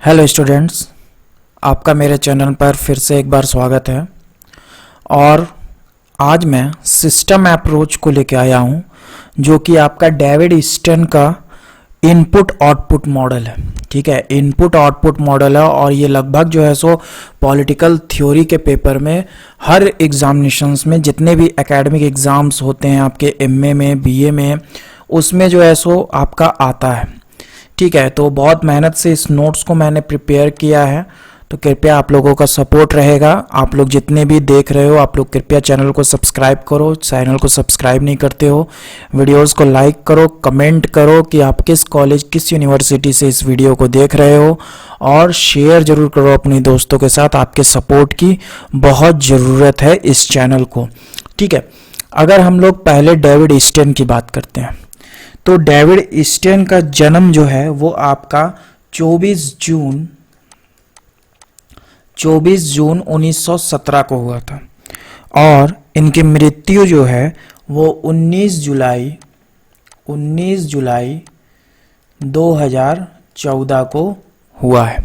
Hello students, आपका मेरे channel पर फिर से एक बार स्वागत है। और आज मैं सिस्टम अप्रोच को लेके आया हूँ, जो कि आपका डेविड ईस्टन का इनपुट आउटपुट मॉडल है। ठीक है, इनपुट आउटपुट मॉडल है और ये लगभग जो है सो पॉलिटिकल थ्योरी के पेपर में हर एग्जामिनेशंस में जितने भी एकेडमिक एग्ज़ाम्स होते हैं आपके एमए में, बीए में, उसमें जो है सो आपका आता है। ठीक है, तो बहुत मेहनत से इस नोट्स को मैंने प्रिपेयर किया है, तो कृपया आप लोगों का सपोर्ट रहेगा। आप लोग जितने भी देख रहे हो, आप लोग कृपया चैनल को सब्सक्राइब करो। चैनल को सब्सक्राइब नहीं करते हो, वीडियोस को लाइक करो, कमेंट करो कि आप किस कॉलेज, किस यूनिवर्सिटी से इस वीडियो को देख रहे हो, और शेयर जरूर करो अपने दोस्तों के साथ। आपके सपोर्ट की बहुत ज़रूरत है इस चैनल को। ठीक है, अगर हम लोग पहले डेविड ईस्टन की बात करते हैं, तो डेविड ईस्टन का जन्म जो है वो आपका 24 जून 1917 को हुआ था, और इनकी मृत्यु जो है वो 19 जुलाई 2014 को हुआ है।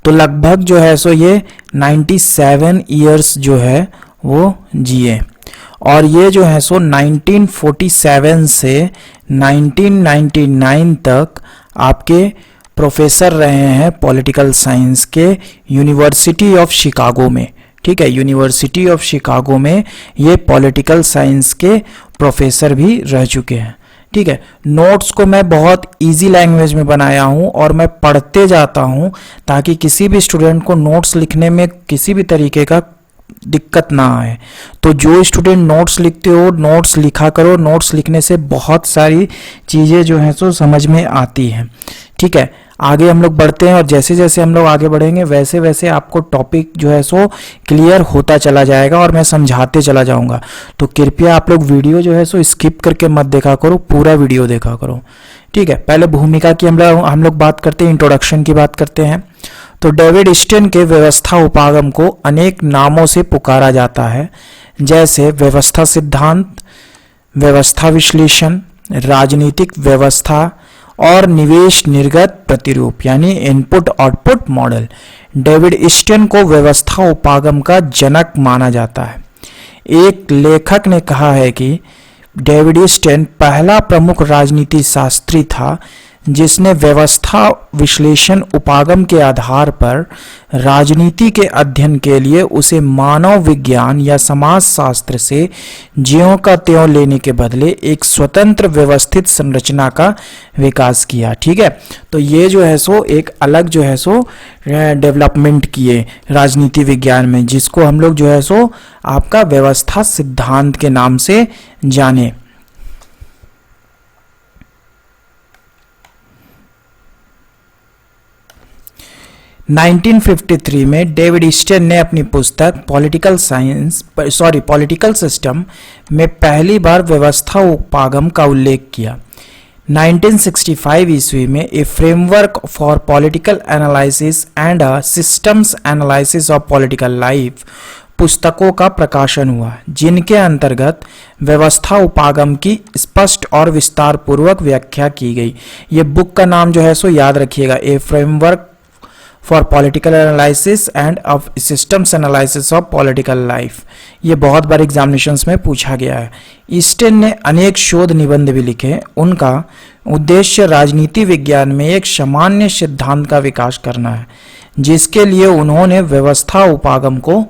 तो लगभग जो है सो ये 97 ईयर्स जो है वो जिए, और ये जो है सो 1947 से 1999 तक आपके प्रोफेसर रहे हैं पॉलिटिकल साइंस के यूनिवर्सिटी ऑफ शिकागो में। ठीक है, यूनिवर्सिटी ऑफ शिकागो में ये पॉलिटिकल साइंस के प्रोफेसर भी रह चुके हैं। ठीक है, नोट्स को मैं बहुत इजी लैंग्वेज में बनाया हूं और मैं पढ़ते जाता हूं ताकि किसी भी स्टूडेंट को नोट्स लिखने में किसी भी तरीके का दिक्कत ना आए। तो जो स्टूडेंट नोट्स लिखते हो, नोट्स लिखा करो। नोट्स लिखने से बहुत सारी चीज़ें जो हैं सो समझ में आती हैं। ठीक है, आगे हम लोग बढ़ते हैं, और जैसे जैसे हम लोग आगे बढ़ेंगे वैसे वैसे आपको टॉपिक जो है सो क्लियर होता चला जाएगा और मैं समझाते चला जाऊंगा। तो कृपया आप लोग वीडियो जो है सो स्किप करके मत देखा करो, पूरा वीडियो देखा करो। ठीक है, पहले भूमिका की हम लोग बात करते हैं, इंट्रोडक्शन की बात करते हैं। तो डेविड ईस्टन के व्यवस्था उपागम को अनेक नामों से पुकारा जाता है, जैसे व्यवस्था सिद्धांत, व्यवस्था विश्लेषण, राजनीतिक व्यवस्था और निवेश निर्गत प्रतिरूप, यानी input output model. David Easton को व्यवस्था उपागम का जनक माना जाता है। एक लेखक ने कहा है कि डेविड ईस्टन पहला प्रमुख राजनीति शास्त्री था जिसने व्यवस्था विश्लेषण उपागम के आधार पर राजनीति के अध्ययन के लिए उसे मानव विज्ञान या समाज शास्त्र से ज्यों का त्यों लेने के बदले एक स्वतंत्र व्यवस्थित संरचना का विकास किया। ठीक है, तो ये जो है सो एक अलग जो है सो डेवलपमेंट किए राजनीति विज्ञान में, जिसको हम लोग जो है सो आपका व्यवस्था सिद्धांत के नाम से जाने। नाइनटीन 1953 में डेविड ईस्टन ने अपनी पुस्तक पॉलिटिकल सिस्टम में पहली बार व्यवस्था उपागम का उल्लेख किया। 1965 ईस्वी में a framework for political analysis and a systems analysis of political life पुस्तकों का प्रकाशन हुआ, जिनके अंतर्गत व्यवस्था उपागम की स्पष्ट और विस्तार पूर्वक व्याख्या की गई। ये बुक का नाम जो है सो याद रखिएगा, a framework for political analysis and of systems analysis of political life. ये बहुत बार एग्जामिनेशंस में पूछा गया है। ईस्टन ने अनेक शोध निबंध भी लिखे। उनका उद्देश्य राजनीति विज्ञान में एक सामान्य सिद्धांत का विकास करना है, जिसके लिए उन्होंने व्यवस्था उपागम को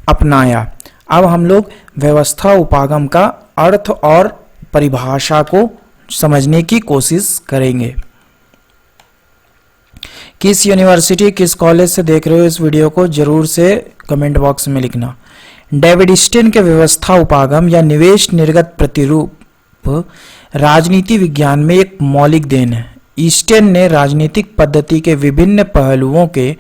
अपनाया। अब हम लोग व्यवस्था उपागम का अर्थ और परिभाषा को समझने की कोशिश करेंगे। किस यूनिवर्सिटी, किस कॉलेज से देख रहे हो इस वीडियो को, जरूर से कमेंट बॉक्स में लिखना। डेविड ईस्टन के व्यवस्था उपागम या निवेश निर्गत प्रतिरूप राजनीति विज्ञान में एक मौलिक देन है। ईस्टन ने राजनीतिक पद्धति के विभिन्न पहलुओं के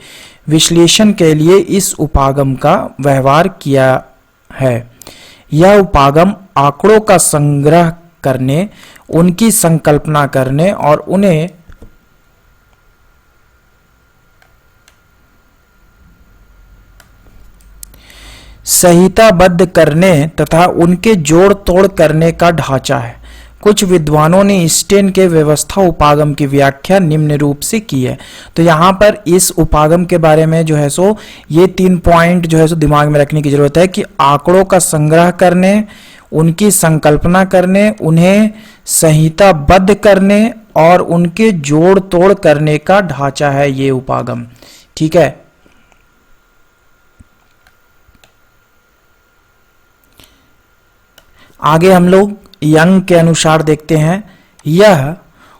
विश्लेषण के लिए इस उपागम का व्यवहार किया है। यह उपागम आंकड़ों का संग्रह करने, उनकी संकल्पना करने और उन्हें संहिताबद्ध करने तथा उनके जोड़ तोड़ करने का ढांचा है। कुछ विद्वानों ने स्टेन के व्यवस्था उपागम की व्याख्या निम्न रूप से की है। तो यहाँ पर इस उपागम के बारे में जो है सो ये 3 पॉइंट जो है सो दिमाग में रखने की जरूरत है कि आंकड़ों का संग्रह करने, उनकी संकल्पना करने, उन्हें संहिताबद्ध करने और उनके जोड़ तोड़ करने का ढांचा है ये उपागम। ठीक है, आगे हम लोग यंग के अनुसार देखते हैं। यह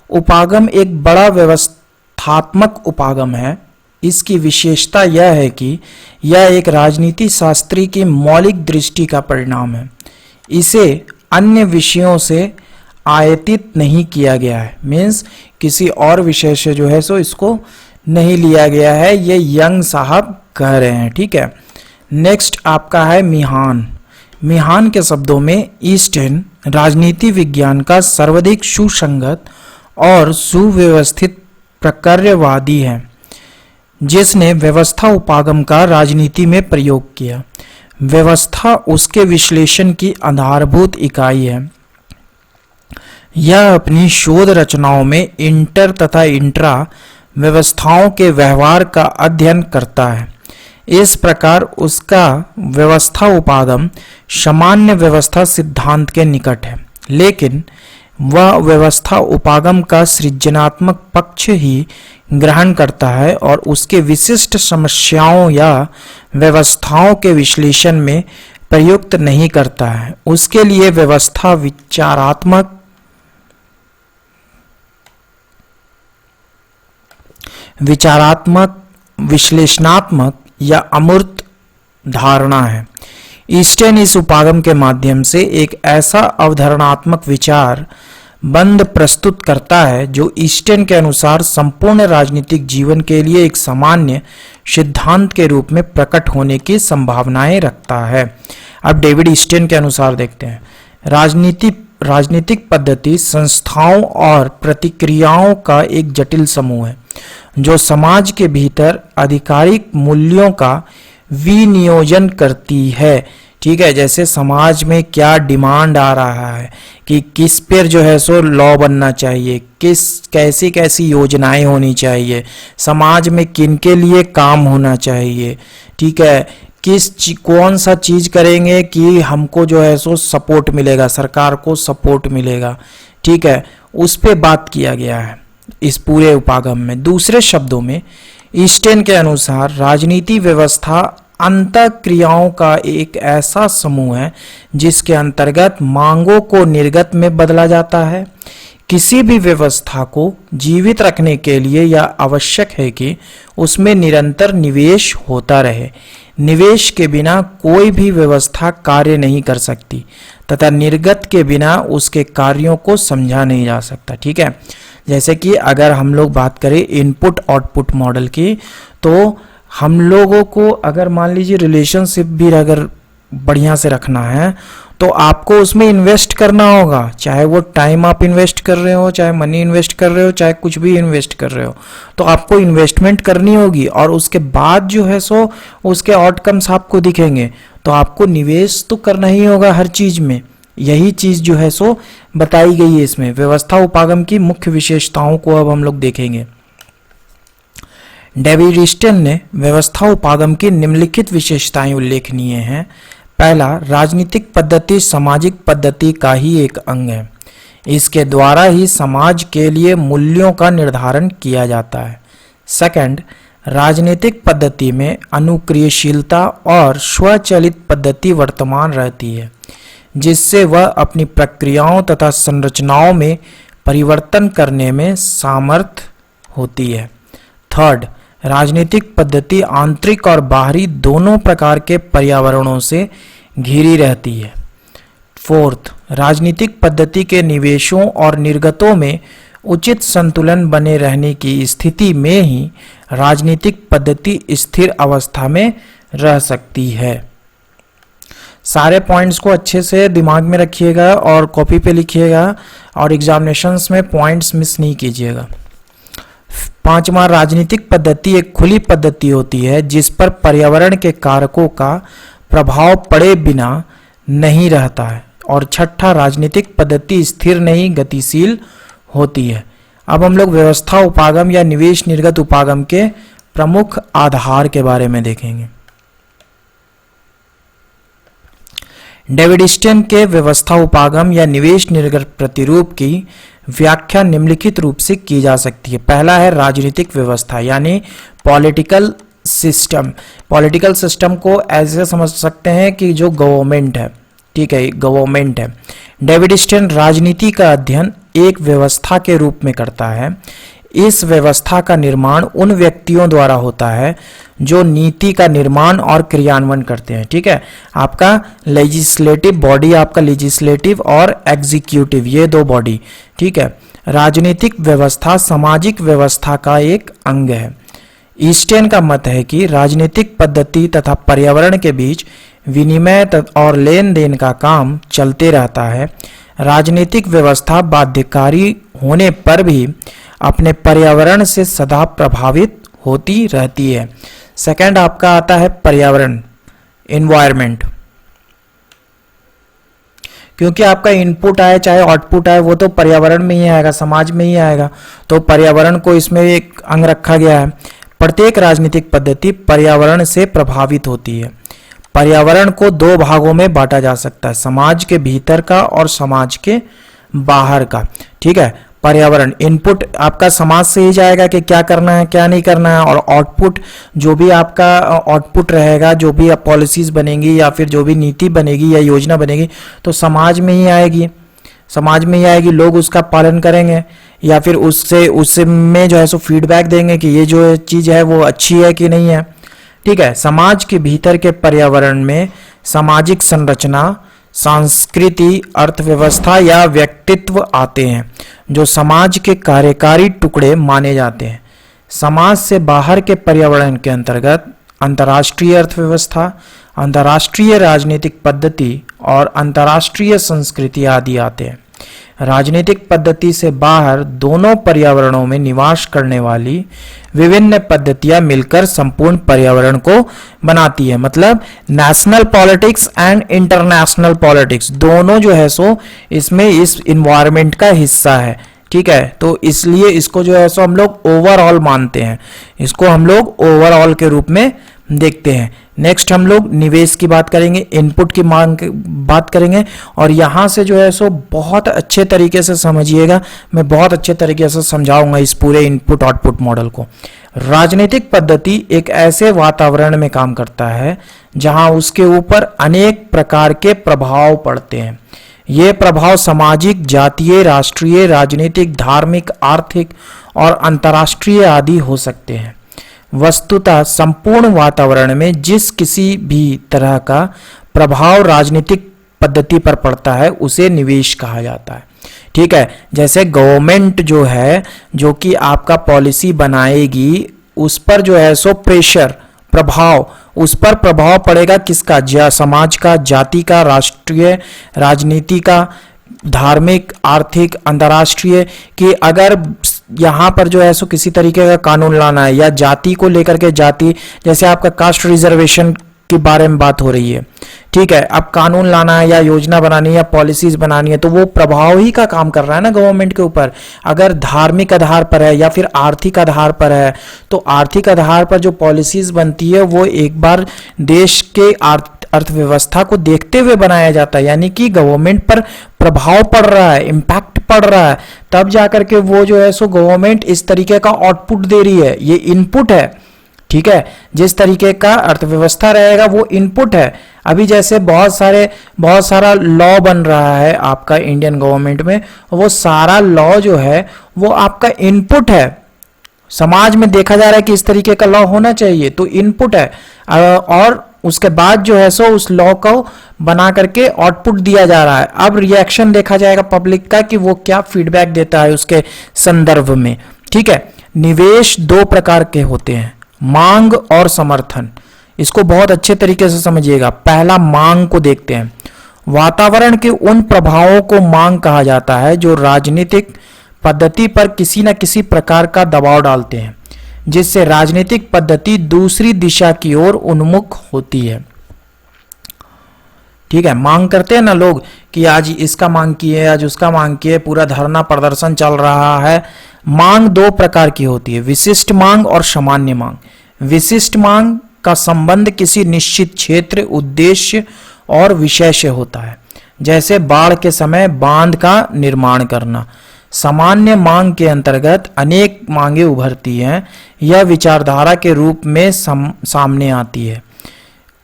उपागम एक बड़ा व्यवस्थात्मक उपागम है। इसकी विशेषता यह है कि यह एक राजनीति शास्त्री की मौलिक दृष्टि का परिणाम है। इसे अन्य विषयों से आयतित नहीं किया गया है, मीन्स किसी और विषय से जो है सो इसको नहीं लिया गया है, ये यंग साहब कह रहे हैं। ठीक है, नेक्स्ट आपका है मिहान। मिहान के शब्दों में ईस्टर्न राजनीति विज्ञान का सर्वाधिक सुसंगत और सुव्यवस्थित प्रकार्यवादी है, जिसने व्यवस्था उपागम का राजनीति में प्रयोग किया। व्यवस्था उसके विश्लेषण की आधारभूत इकाई है। यह अपनी शोध रचनाओं में इंटर तथा इंट्रा व्यवस्थाओं के व्यवहार का अध्ययन करता है। इस प्रकार उसका व्यवस्था उपागम सामान्य व्यवस्था सिद्धांत के निकट है, लेकिन वह व्यवस्था उपागम का सृजनात्मक पक्ष ही ग्रहण करता है और उसके विशिष्ट समस्याओं या व्यवस्थाओं के विश्लेषण में प्रयुक्त नहीं करता है। उसके लिए व्यवस्था विचारात्मक, विश्लेषणात्मक या अमूर्त धारणा है। ईस्टर्न इस उपागम के माध्यम से एक ऐसा अवधारणात्मक विचार बंद प्रस्तुत करता है जो ईस्टर्न के अनुसार संपूर्ण राजनीतिक जीवन के लिए एक सामान्य सिद्धांत के रूप में प्रकट होने की संभावनाएं रखता है। अब डेविड ईस्टर्न के अनुसार देखते हैं। राजनीतिक पद्धति संस्थाओं और प्रतिक्रियाओं का एक जटिल समूह है जो समाज के भीतर आधिकारिक मूल्यों का विनियोजन करती है। ठीक है, जैसे समाज में क्या डिमांड आ रहा है कि किस पर जो है सो लॉ बनना चाहिए, कैसी कैसी योजनाएं होनी चाहिए, समाज में किन के लिए काम होना चाहिए। ठीक है, कौन सा चीज करेंगे कि हमको जो है सो सपोर्ट मिलेगा, सरकार को सपोर्ट मिलेगा। ठीक है, उस पे बात किया गया है इस पूरे उपागम में। दूसरे शब्दों में ईस्टर्न के अनुसार राजनीति व्यवस्था अंतःक्रियाओं का एक ऐसा समूह है जिसके अंतर्गत मांगों को निर्गत में बदला जाता है। किसी भी व्यवस्था को जीवित रखने के लिए यह आवश्यक है कि उसमें निरंतर निवेश होता रहे। निवेश के बिना कोई भी व्यवस्था कार्य नहीं कर सकती तथा निर्गत के बिना उसके कार्यों को समझा नहीं जा सकता। ठीक है, जैसे कि अगर हम लोग बात करें इनपुट आउटपुट मॉडल की, तो हम लोगों को अगर मान लीजिए रिलेशनशिप भी अगर बढ़िया से रखना है तो आपको उसमें इन्वेस्ट करना होगा, चाहे वो टाइम आप इन्वेस्ट कर रहे हो, चाहे मनी इन्वेस्ट कर रहे हो, चाहे कुछ भी इन्वेस्ट कर रहे हो, तो आपको इन्वेस्टमेंट करनी होगी और उसके बाद जो है सो उसके आउटकम्स आपको दिखेंगे। तो आपको निवेश तो करना ही होगा हर चीज में। यही चीज जो है सो बताई गई है इसमें। व्यवस्था उपागम की मुख्य विशेषताओं को अब हम लोग देखेंगे। डेविड ईस्टर्न ने व्यवस्था उपागम की निम्नलिखित विशेषताएं उल्लेखनीय हैं। पहला, राजनीतिक पद्धति सामाजिक पद्धति का ही एक अंग है। इसके द्वारा ही समाज के लिए मूल्यों का निर्धारण किया जाता है। सेकंड, राजनीतिक पद्धति में अनुक्रियशीलता और स्वचालित पद्धति वर्तमान रहती है, जिससे वह अपनी प्रक्रियाओं तथा संरचनाओं में परिवर्तन करने में समर्थ होती है। थर्ड, राजनीतिक पद्धति आंतरिक और बाहरी दोनों प्रकार के पर्यावरणों से घिरी रहती है। फोर्थ, राजनीतिक पद्धति के निवेशों और निर्गतों में उचित संतुलन बने रहने की स्थिति में ही राजनीतिक पद्धति स्थिर अवस्था में रह सकती है। सारे पॉइंट्स को अच्छे से दिमाग में रखिएगा और कॉपी पे लिखिएगा और एग्जामिनेशंस में पॉइंट्स मिस नहीं कीजिएगा। पांचवा, राजनीतिक पद्धति एक खुली पद्धति होती है जिस पर पर्यावरण के कारकों का प्रभाव पड़े बिना नहीं रहता है और छठा, राजनीतिक पद्धति स्थिर नहीं गतिशील होती है। अब हम लोग व्यवस्था उपागम या निवेश निर्गत उपागम के प्रमुख आधार के बारे में देखेंगे। डेविड स्टेन के व्यवस्था उपागम या निवेश निर्गत प्रतिरूप की व्याख्या निम्नलिखित रूप से की जा सकती है। पहला है राजनीतिक व्यवस्था यानी पॉलिटिकल सिस्टम। पॉलिटिकल सिस्टम को ऐसे समझ सकते हैं कि जो गवर्नमेंट है, ठीक है, गवर्नमेंट है। डेविड स्टेन राजनीति का अध्ययन एक व्यवस्था के रूप में करता है। इस व्यवस्था का निर्माण उन व्यक्तियों द्वारा होता है जो नीति का निर्माण और क्रियान्वयन करते हैं। ठीक है, आपका लेजिस्लेटिव बॉडी, आपका लेजिस्लेटिव और एग्जीक्यूटिव, ये दो बॉडी। ठीक है, राजनीतिक व्यवस्था सामाजिक व्यवस्था का एक अंग है। ईस्टेन का मत है कि राजनीतिक पद्धति तथा पर्यावरण के बीच विनिमय और लेन देन का काम चलते रहता है। राजनीतिक व्यवस्था बाध्यकारी होने पर भी अपने पर्यावरण से सदा प्रभावित होती रहती है। सेकंड आपका आता है पर्यावरण, एनवायरनमेंट। क्योंकि आपका इनपुट आए चाहे आउटपुट आए वो तो पर्यावरण में ही आएगा, समाज में ही आएगा, तो पर्यावरण को इसमें एक अंग रखा गया है। प्रत्येक राजनीतिक पद्धति पर्यावरण से प्रभावित होती है। पर्यावरण को दो भागों में बांटा जा सकता है, समाज के भीतर का और समाज के बाहर का। ठीक है, पर्यावरण इनपुट आपका समाज से ही जाएगा कि क्या करना है क्या नहीं करना है, और आउटपुट जो भी आपका आउटपुट रहेगा, जो भी पॉलिसीज बनेंगी या फिर जो भी नीति बनेगी या योजना बनेगी तो समाज में ही आएगी, समाज में ही आएगी। लोग उसका पालन करेंगे या फिर उसमें जो है सो फीडबैक देंगे कि ये जो चीज़ है वो अच्छी है कि नहीं है। ठीक है, समाज के भीतर के पर्यावरण में सामाजिक संरचना, संस्कृति, अर्थव्यवस्था या व्यक्तित्व आते हैं जो समाज के कार्यकारी टुकड़े माने जाते हैं। समाज से बाहर के पर्यावरण के अंतर्गत अंतर्राष्ट्रीय अर्थव्यवस्था, अंतर्राष्ट्रीय राजनीतिक पद्धति और अंतर्राष्ट्रीय संस्कृति आदि आते हैं। राजनीतिक पद्धति से बाहर दोनों पर्यावरणों में निवास करने वाली विभिन्न पद्धतियां मिलकर संपूर्ण पर्यावरण को बनाती है। मतलब national politics and international politics दोनों जो है सो इसमें इस इन्वायरमेंट का हिस्सा है। ठीक है, तो इसलिए इसको जो है सो हम लोग ओवरऑल मानते हैं, इसको हम लोग ओवरऑल के रूप में देखते हैं। नेक्स्ट हम लोग निवेश की बात करेंगे, इनपुट की मांग की बात करेंगे, और यहाँ से जो है सो बहुत अच्छे तरीके से समझिएगा, मैं बहुत अच्छे तरीके से समझाऊंगा इस पूरे इनपुट आउटपुट मॉडल को। राजनीतिक पद्धति एक ऐसे वातावरण में काम करता है जहाँ उसके ऊपर अनेक प्रकार के प्रभाव पड़ते हैं। ये प्रभाव सामाजिक, जातीय, राष्ट्रीय, राजनीतिक, धार्मिक, आर्थिक और अंतर्राष्ट्रीय आदि हो सकते हैं। वस्तुतः संपूर्ण वातावरण में जिस किसी भी तरह का प्रभाव राजनीतिक पद्धति पर पड़ता है उसे निवेश कहा जाता है। ठीक है, जैसे गवर्नमेंट जो है, जो कि आपका पॉलिसी बनाएगी, उस पर जो है सो प्रेशर, प्रभाव, उस पर प्रभाव पड़ेगा किसका? समाज का, जाति का, राष्ट्रीय राजनीति का, धार्मिक, आर्थिक, अंतर्राष्ट्रीय। कि अगर यहाँ पर जो है सो किसी तरीके का कानून लाना है या जाति को लेकर के, जाति जैसे आपका कास्ट रिजर्वेशन के बारे में बात हो रही है, ठीक है, अब कानून लाना है या योजना बनानी है या पॉलिसीज बनानी है तो वो प्रभाव ही का काम कर रहा है ना गवर्नमेंट के ऊपर। अगर धार्मिक आधार पर है या फिर आर्थिक आधार पर है तो आर्थिक आधार पर जो पॉलिसीज बनती है वो एक बार देश के अर्थव्यवस्था को देखते हुए बनाया जाता है, यानी कि गवर्नमेंट पर प्रभाव पड़ रहा है, इम्पैक्ट पड़ रहा है, तब जाकर के वो जो है सो गवर्नमेंट इस तरीके का आउटपुट दे रही है। ये इनपुट है। ठीक है, जिस तरीके का अर्थव्यवस्था रहेगा वो इनपुट है। अभी जैसे बहुत सारा लॉ बन रहा है आपका इंडियन गवर्नमेंट में, वो सारा लॉ जो है वो आपका इनपुट है। समाज में देखा जा रहा है कि इस तरीके का लॉ होना चाहिए, तो इनपुट है, और उसके बाद जो है सो उस लॉ को बना करके आउटपुट दिया जा रहा है। अब रिएक्शन देखा जाएगा पब्लिक का कि वो क्या फीडबैक देता है उसके संदर्भ में। ठीक है, निवेश दो प्रकार के होते हैं, मांग और समर्थन। इसको बहुत अच्छे तरीके से समझिएगा। पहला मांग को देखते हैं। वातावरण के उन प्रभावों को मांग कहा जाता है जो राजनीतिक पद्धति पर किसी न किसी प्रकार का दबाव डालते हैं, जिससे राजनीतिक पद्धति दूसरी दिशा की ओर उन्मुख होती है। ठीक है, मांग करते हैं ना लोग कि आज इसका मांग किए, आज उसका मांग किए, पूरा धरना प्रदर्शन चल रहा है। मांग दो प्रकार की होती है, विशिष्ट मांग और सामान्य मांग। विशिष्ट मांग का संबंध किसी निश्चित क्षेत्र, उद्देश्य और विषय से होता है, जैसे बाढ़ के समय बांध का निर्माण करना। सामान्य मांग के अंतर्गत अनेक मांगे उभरती हैं, यह विचारधारा के रूप में सामने आती है।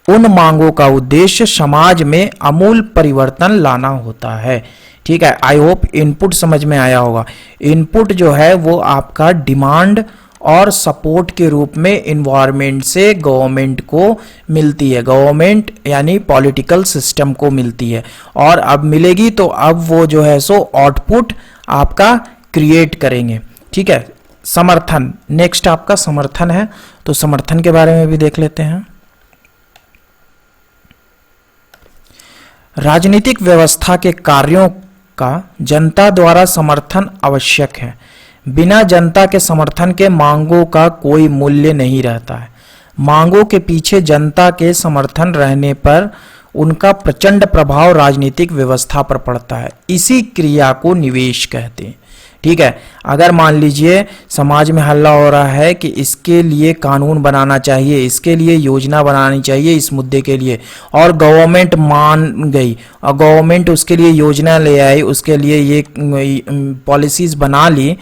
उन मांगों का उद्देश्य समाज में आमूल परिवर्तन लाना होता है। ठीक है, आई होप इनपुट समझ में आया होगा। इनपुट जो है वो आपका डिमांड और सपोर्ट के रूप में इन्वायरमेंट से गवर्नमेंट को मिलती है, गवर्नमेंट यानी पॉलिटिकल सिस्टम को मिलती है, और अब मिलेगी तो अब वो जो है सो आउटपुट आपका क्रिएट करेंगे। ठीक है, समर्थन, नेक्स्ट आपका समर्थन है, तो समर्थन के बारे में भी देख लेते हैं। राजनीतिक व्यवस्था के कार्यों का जनता द्वारा समर्थन आवश्यक है। बिना जनता के समर्थन के मांगों का कोई मूल्य नहीं रहता है। मांगों के पीछे जनता के समर्थन रहने पर उनका प्रचंड प्रभाव राजनीतिक व्यवस्था पर पड़ता है। इसी क्रिया को निवेश कहते हैं। ठीक है, अगर मान लीजिए समाज में हल्ला हो रहा है कि इसके लिए कानून बनाना चाहिए, इसके लिए योजना बनानी चाहिए इस मुद्दे के लिए, और गवर्नमेंट मान गई और गवर्नमेंट उसके लिए योजना ले आई, उसके लिए ये पॉलिसीज बना ली,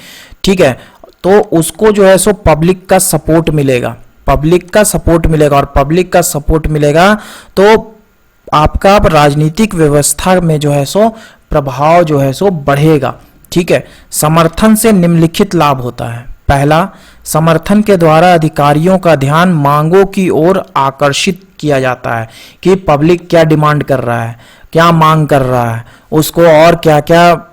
ठीक है, तो उसको जो है सो पब्लिक का सपोर्ट मिलेगा, पब्लिक का सपोर्ट मिलेगा, और पब्लिक का सपोर्ट मिलेगा तो आपका राजनीतिक व्यवस्था में जो है सो प्रभाव जो है सो बढ़ेगा। ठीक है, समर्थन से निम्नलिखित लाभ होता है। पहला, समर्थन के द्वारा अधिकारियों का ध्यान मांगों की ओर आकर्षित किया जाता है कि पब्लिक क्या डिमांड कर रहा है, क्या मांग कर रहा है, उसको और क्या क्या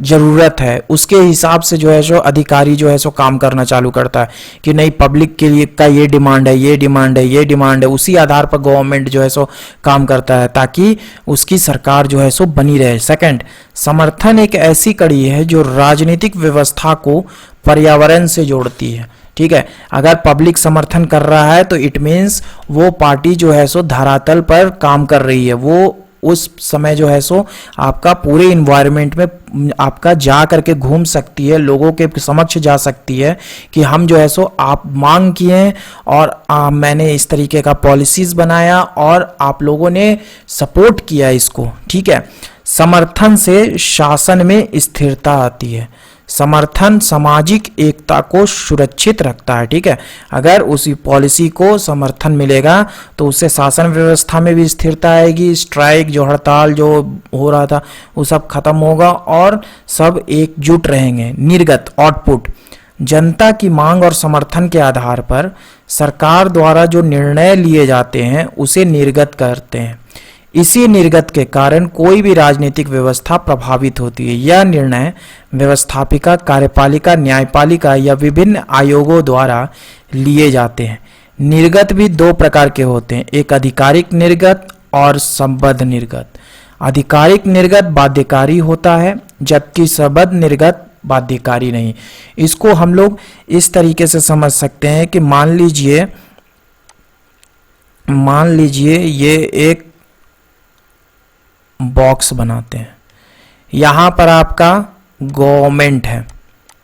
जरूरत है, उसके हिसाब से जो है सो अधिकारी जो है सो काम करना चालू करता है कि नहीं पब्लिक के लिए का ये डिमांड है, ये डिमांड है, ये डिमांड है। उसी आधार पर गवर्नमेंट जो है सो काम करता है ताकि उसकी सरकार जो है सो बनी रहे। सेकंड, समर्थन एक ऐसी कड़ी है जो राजनीतिक व्यवस्था को पर्यावरण से जोड़ती है। ठीक है, अगर पब्लिक समर्थन कर रहा है तो इट मीन्स वो पार्टी जो है सो धरातल पर काम कर रही है, वो उस समय जो है सो आपका पूरे इन्वायरमेंट में आपका जा करके घूम सकती है, लोगों के समक्ष जा सकती है कि हम जो है सो आप मांग किए और मैंने इस तरीके का पॉलिसीज बनाया और आप लोगों ने सपोर्ट किया इसको। ठीक है, समर्थन से शासन में स्थिरता आती है। समर्थन सामाजिक एकता को सुरक्षित रखता है। ठीक है, अगर उसी पॉलिसी को समर्थन मिलेगा तो उससे शासन व्यवस्था में भी स्थिरता आएगी, स्ट्राइक जो हड़ताल जो हो रहा था वो सब खत्म होगा और सब एकजुट रहेंगे। निर्गत, आउटपुट, जनता की मांग और समर्थन के आधार पर सरकार द्वारा जो निर्णय लिए जाते हैं उसे निर्गत करते हैं। इसी निर्गत के कारण कोई भी राजनीतिक व्यवस्था प्रभावित होती है। यह निर्णय व्यवस्थापिका, कार्यपालिका, न्यायपालिका या विभिन्न आयोगों द्वारा लिए जाते हैं। निर्गत भी दो प्रकार के होते हैं, एक आधिकारिक निर्गत और संबद्ध निर्गत। आधिकारिक निर्गत बाध्यकारी होता है जबकि संबद्ध निर्गत बाध्यकारी नहीं। इसको हम लोग इस तरीके से समझ सकते हैं कि मान लीजिए ये एक बॉक्स बनाते हैं, यहाँ पर आपका गवर्नमेंट है।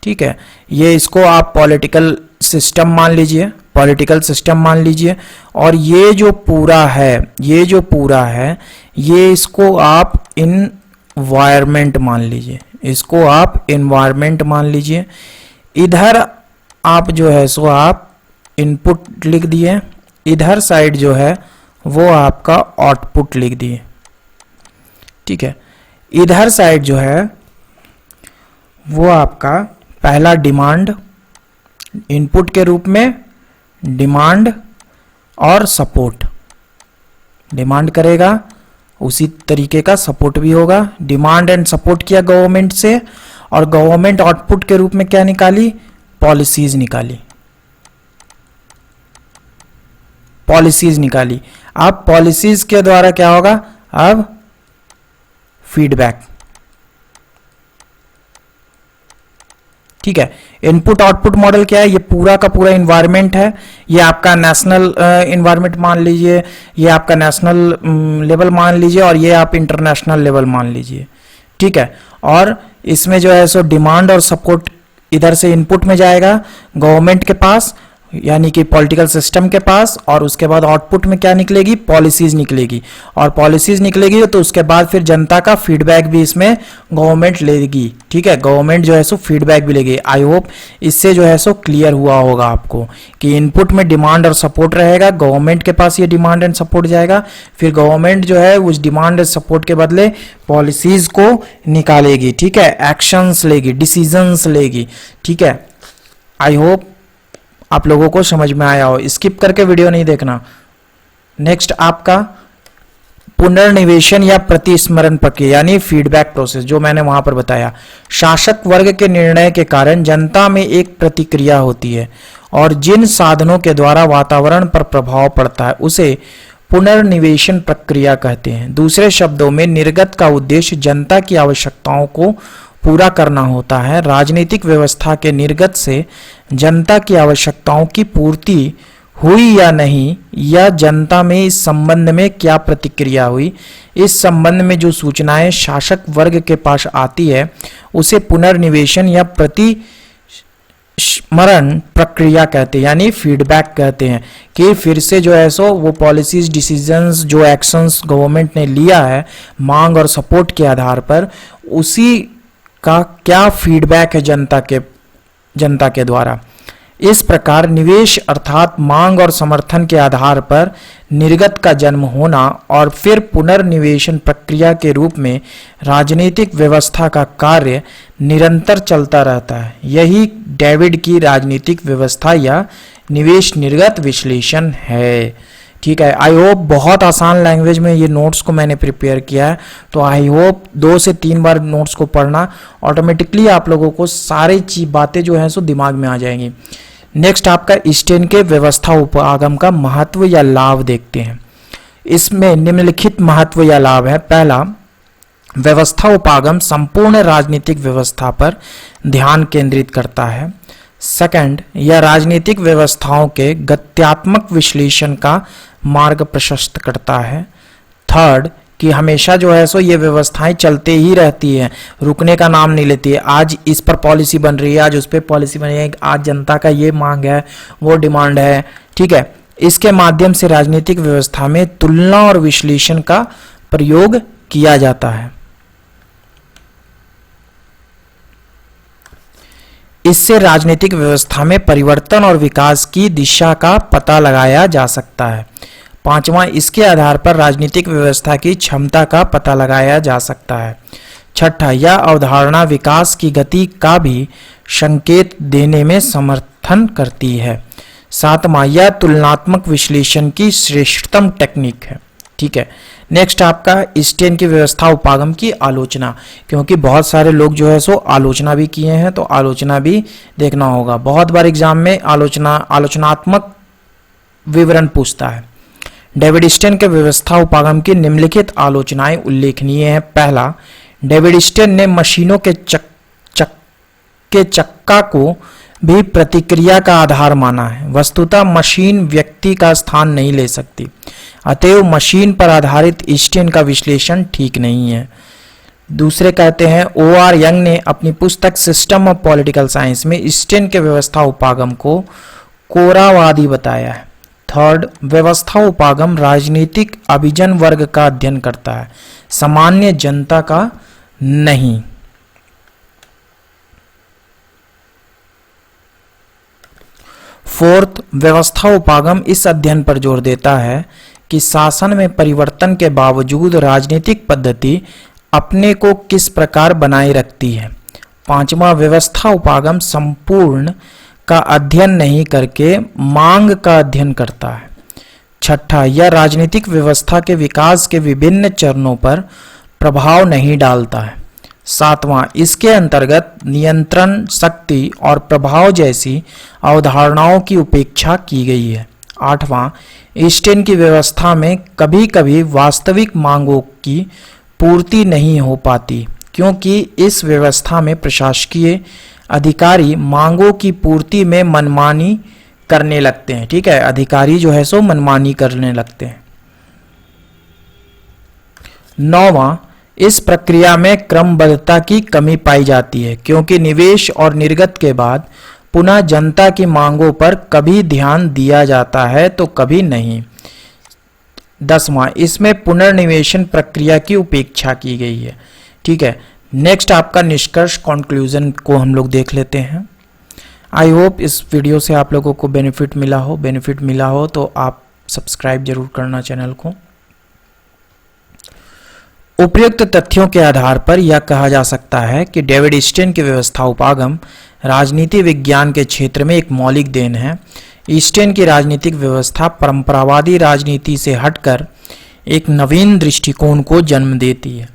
ठीक है, ये इसको आप पॉलिटिकल सिस्टम मान लीजिए, पॉलिटिकल सिस्टम मान लीजिए, और ये जो पूरा है ये इसको आप इन्वायरमेंट मान लीजिए, इसको आप इन्वायरमेंट मान लीजिए। इधर आप जो है सो आप इनपुट लिख दिए, इधर साइड जो है वो आपका आउटपुट लिख दिए। ठीक है, इधर साइड जो है वो आपका पहला डिमांड, इनपुट के रूप में डिमांड और सपोर्ट, डिमांड करेगा उसी तरीके का सपोर्ट भी होगा। डिमांड एंड सपोर्ट किया गवर्नमेंट से, और गवर्नमेंट आउटपुट के रूप में क्या निकाली, पॉलिसीज निकाली, पॉलिसीज निकाली। अब पॉलिसीज के द्वारा क्या होगा, अब फीडबैक। ठीक है। इनपुट आउटपुट मॉडल क्या है, ये पूरा का पूरा इन्वायरमेंट है, ये आपका नेशनल इन्वायरमेंट मान लीजिए, ये आपका नेशनल लेवल मान लीजिए, और ये आप इंटरनेशनल लेवल मान लीजिए, ठीक है। और इसमें जो है सो डिमांड और सपोर्ट इधर से इनपुट में जाएगा गवर्नमेंट के पास, यानी कि पॉलिटिकल सिस्टम के पास, और उसके बाद आउटपुट में क्या निकलेगी, पॉलिसीज निकलेगी, और पॉलिसीज निकलेगी तो उसके बाद फिर जनता का फीडबैक भी इसमें गवर्नमेंट लेगी, ठीक है। गवर्नमेंट जो है सो फीडबैक भी लेगी। आई होप इससे जो है सो क्लियर हुआ होगा आपको कि इनपुट में डिमांड और सपोर्ट रहेगा, गवर्नमेंट के पास ये डिमांड एंड सपोर्ट जाएगा, फिर गवर्नमेंट जो है उस डिमांड एंड सपोर्ट के बदले पॉलिसीज को निकालेगी, ठीक है, एक्शंस लेगी, डिसीजंस लेगी, ठीक है। आई होप आप लोगों को समझ में आया हो, स्किप करके वीडियो नहीं देखना। नेक्स्ट आपका पुनर्निवेशन या प्रतिस्मरण प्रक्रिया यानी फीडबैक प्रोसेस, जो मैंने वहां पर बताया। शासक वर्ग के निर्णय के कारण जनता में एक प्रतिक्रिया होती है और जिन साधनों के द्वारा वातावरण पर प्रभाव पड़ता है उसे पुनर्निवेशन प्रक्रिया कहते हैं। दूसरे शब्दों में निर्गत का उद्देश्य जनता की आवश्यकताओं को पूरा करना होता है। राजनीतिक व्यवस्था के निर्गत से जनता की आवश्यकताओं की पूर्ति हुई या नहीं, या जनता में इस संबंध में क्या प्रतिक्रिया हुई, इस संबंध में जो सूचनाएं शासक वर्ग के पास आती है उसे पुनर्निवेशन या प्रतिस्मरण प्रक्रिया कहते हैं, यानी फीडबैक कहते हैं कि फिर से जो है सो वो पॉलिसीज, डिसीजंस, जो एक्शंस गवर्नमेंट ने लिया है मांग और सपोर्ट के आधार पर, उसी का क्या फीडबैक है जनता के द्वारा। इस प्रकार निवेश अर्थात मांग और समर्थन के आधार पर निर्गत का जन्म होना और फिर पुनर्निवेशन प्रक्रिया के रूप में राजनीतिक व्यवस्था का कार्य निरंतर चलता रहता है। यही डेविड की राजनीतिक व्यवस्था या निवेश निर्गत विश्लेषण है, ठीक है। आई होप बहुत आसान लैंग्वेज में ये नोट्स को मैंने प्रिपेयर किया है, तो आई होप 2 से 3 बार नोट्स को पढ़ना, ऑटोमेटिकली आप लोगों को सारी बातें जो है सो दिमाग में आ जाएंगी। नेक्स्ट आपका स्टेन के व्यवस्था उपागम का महत्व या लाभ देखते हैं। इसमें निम्नलिखित महत्व या लाभ है। पहला, व्यवस्था उपागम संपूर्ण राजनीतिक व्यवस्था पर ध्यान केंद्रित करता है। सेकंड, यह राजनीतिक व्यवस्थाओं के गत्यात्मक विश्लेषण का मार्ग प्रशस्त करता है। थर्ड, कि हमेशा जो है सो ये व्यवस्थाएं चलते ही रहती हैं, रुकने का नाम नहीं लेती है। आज इस पर पॉलिसी बन रही है, आज उस पर पॉलिसी बन रही है, आज जनता का ये मांग है, वो डिमांड है, ठीक है। इसके माध्यम से राजनीतिक व्यवस्था में तुलना और विश्लेषण का प्रयोग किया जाता है। इससे राजनीतिक व्यवस्था में परिवर्तन और विकास की दिशा का पता लगाया जा सकता है। पांचवां, इसके आधार पर राजनीतिक व्यवस्था की क्षमता का पता लगाया जा सकता है। छठा, यह अवधारणा विकास की गति का भी संकेत देने में समर्थन करती है। सातवां, यह तुलनात्मक विश्लेषण की श्रेष्ठतम टेक्निक है, ठीक है। नेक्स्ट आपका स्टेन की व्यवस्था उपागम की आलोचना, क्योंकि बहुत सारे लोग जो है सो आलोचना भी किए हैं, तो आलोचना भी देखना होगा। बहुत बार एग्जाम में आलोचनात्मक विवरण पूछता है। डेविड स्टेन के व्यवस्था उपागम की निम्नलिखित आलोचनाएं उल्लेखनीय है। पहला, डेविड स्टेन ने मशीनों के चक्का को भी प्रतिक्रिया का आधार माना है। वस्तुतः मशीन व्यक्ति का स्थान नहीं ले सकती, अतएव मशीन पर आधारित स्टेन का विश्लेषण ठीक नहीं है। दूसरे कहते हैं, O.R. यंग ने अपनी पुस्तक सिस्टम ऑफ पॉलिटिकल साइंस में स्टेन के व्यवस्था उपागम को कोरावादी बताया है। थर्ड, व्यवस्था उपागम राजनीतिक अभिजन वर्ग का अध्ययन करता है, सामान्य जनता का नहीं। फोर्थ, व्यवस्था उपागम इस अध्ययन पर जोर देता है कि शासन में परिवर्तन के बावजूद राजनीतिक पद्धति अपने को किस प्रकार बनाए रखती है। पांचवा, व्यवस्था उपागम संपूर्ण का अध्ययन नहीं करके मांग का अध्ययन करता है। छठा, यह राजनीतिक व्यवस्था के विकास के विभिन्न चरणों पर प्रभाव नहीं डालता है। सातवां, इसके अंतर्गत नियंत्रण, शक्ति और प्रभाव जैसी अवधारणाओं की उपेक्षा की गई है। आठवां, स्टेन की व्यवस्था में कभी कभी वास्तविक मांगों की पूर्ति नहीं हो पाती, क्योंकि इस व्यवस्था में प्रशासकीय अधिकारी मांगों की पूर्ति में मनमानी करने लगते हैं। ठीक है, अधिकारी जो है सो मनमानी करने लगते हैं। 9वां, इस प्रक्रिया में क्रमबद्धता की कमी पाई जाती है क्योंकि निवेश और निर्गत के बाद पुनः जनता की मांगों पर कभी ध्यान दिया जाता है तो कभी नहीं। 10वां, इसमें पुनर्निवेशन प्रक्रिया की उपेक्षा की गई है। ठीक है, नेक्स्ट आपका निष्कर्ष कंक्लूजन को हम लोग देख लेते हैं। आई होप इस वीडियो से आप लोगों को बेनिफिट मिला हो तो आप सब्सक्राइब जरूर करना चैनल को। उपयुक्त तथ्यों के आधार पर यह कहा जा सकता है कि डेविड स्टेन की व्यवस्था उपागम राजनीति विज्ञान के क्षेत्र में एक मौलिक देन है। स्टेन की राजनीतिक व्यवस्था परंपरावादी राजनीति से हटकर एक नवीन दृष्टिकोण को जन्म देती है।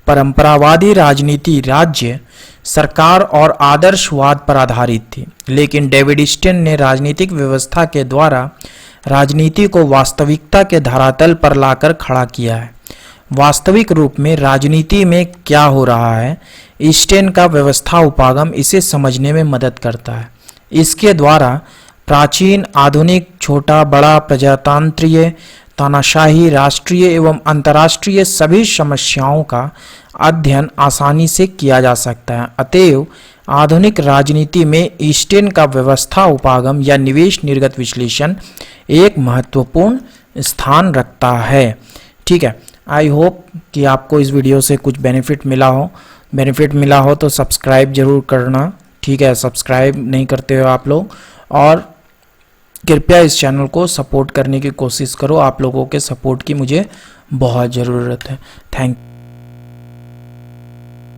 परंपरावादी राजनीति राज्य, सरकार और आदर्शवाद पर आधारित थी, लेकिन डेविड स्टेन ने राजनीतिक व्यवस्था के द्वारा राजनीति को वास्तविकता के धरातल पर लाकर खड़ा किया है। वास्तविक रूप में राजनीति में क्या हो रहा है, स्टेन का व्यवस्था उपागम इसे समझने में मदद करता है। इसके द्वारा प्राचीन, आधुनिक, छोटा, बड़ा, प्रजातंत्रीय, तानाशाही, राष्ट्रीय एवं अंतर्राष्ट्रीय सभी समस्याओं का अध्ययन आसानी से किया जा सकता है। अतएव आधुनिक राजनीति में स्टेन का व्यवस्था उपागम या निवेश निर्गत विश्लेषण एक महत्वपूर्ण स्थान रखता है। ठीक है, आई होप कि आपको इस वीडियो से कुछ बेनिफिट मिला हो तो सब्सक्राइब जरूर करना। ठीक है, सब्सक्राइब नहीं करते हो आप लोग, और कृपया इस चैनल को सपोर्ट करने की कोशिश करो। आप लोगों के सपोर्ट की मुझे बहुत ज़रूरत है। थैंक